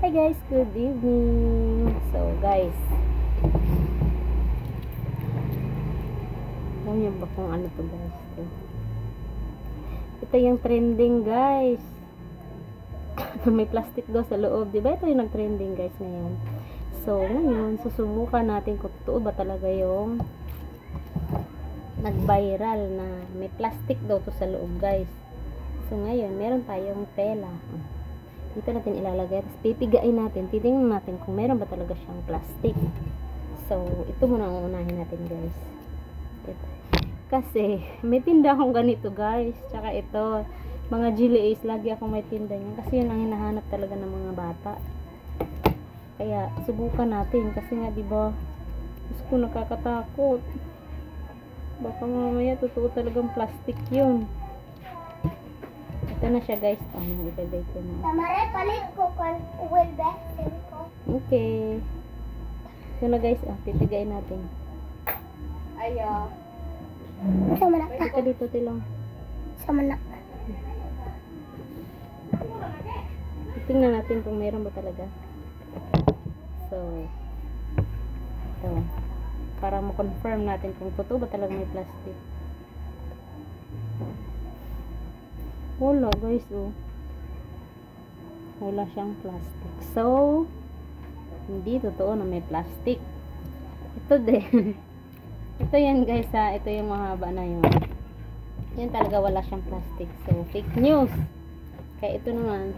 Hi guys, good evening. So guys, alam niyo ba kung ano to guys? Ito yung trending guys. May plastic daw sa loob. Diba ito yung nag-trending guys ngayon? So ngayon, susubukan natin kung totoo ba talaga yung nag-viral na may plastic daw to sa loob guys. So ngayon, meron tayong tela. Dito natin ilalagay. Tapos pipigain natin. Titingnan natin kung meron ba talaga siyang plastic. So, ito muna ang unahin natin guys. Ito. Kasi, may tinda akong ganito guys. Tsaka ito, mga Jelly Ace, lagi akong may tinda niyan. Kasi yun ang hinahanap talaga ng mga bata. Kaya, subukan natin. Kasi nga, diba, gusto ko nakakatakot. Baka mamaya, totoo talagang plastic yun. Ito na siya guys. Ilagay ko na. Tamara, palit ko kung will back ko. Okay. Ito na guys. Titigayin natin. Ayo. Sama na Ito dito tilong. Sama na. Tingnan natin kung meron ba talaga. So, ito. Para mo-confirm natin kung totoo ba talaga may plastic. Wala guys, oh. Wala siyang plastic. So, hindi totoo na may plastic. Ito din. Ito yan guys ha. Ito yung mahaba na yun. Yan talaga wala siyang plastic. So, fake news. Kaya ito naman.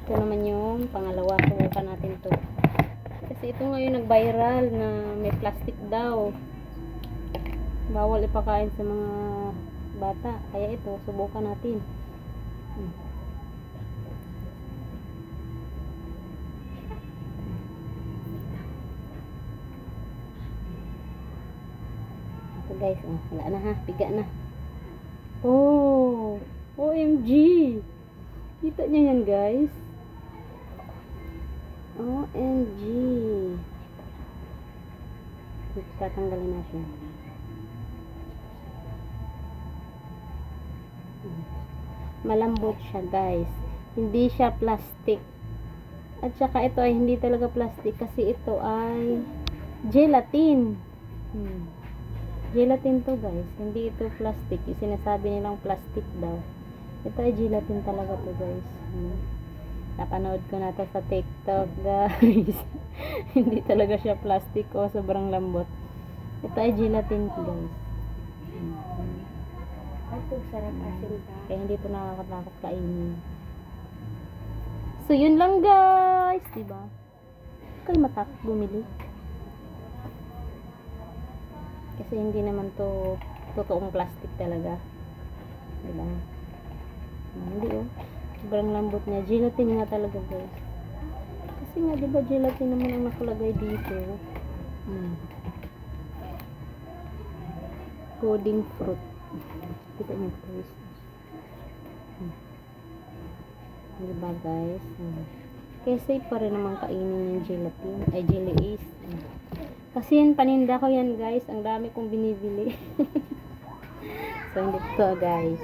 Ito naman yung pangalawa. Subukan natin to. Kasi ito ngayon nag-viral na may plastic daw. Bawal ipakain sa mga bata. Kaya ito, subukan natin. Ito guys, wala na ha. Piga na. Oh! OMG! Kita niyo yan guys? OMG! Tatanggalin na siya. Malambot siya guys, hindi siya plastic. At saka ito ay hindi talaga plastic kasi ito ay gelatin. Gelatin to guys, hindi ito plastic. Yung sinasabi nilang plastic daw, ito ay gelatin talaga to guys. Napanood ko na to sa TikTok guys. Hindi talaga siya plastic o sobrang lambot. Ito ay gelatin guys. Kaya hindi ito nakakatakot kainin. So yun lang guys, diba? Kayo matakot bumili. Kasi hindi naman to totoong plastic talaga. Diba? Hindi oh. Sobrang lambot niya. Gelatin nga talaga guys. Kasi nga diba gelatin naman ang nakalagay dito. Pudding fruit. Kita niyo guys. Diba guys? Kaya safe pa rin naman kainin yung gelatin. Ay, Jelly Ace. Kasi yan, paninda ko yan guys. Ang dami kong binibili. So, hindi to guys.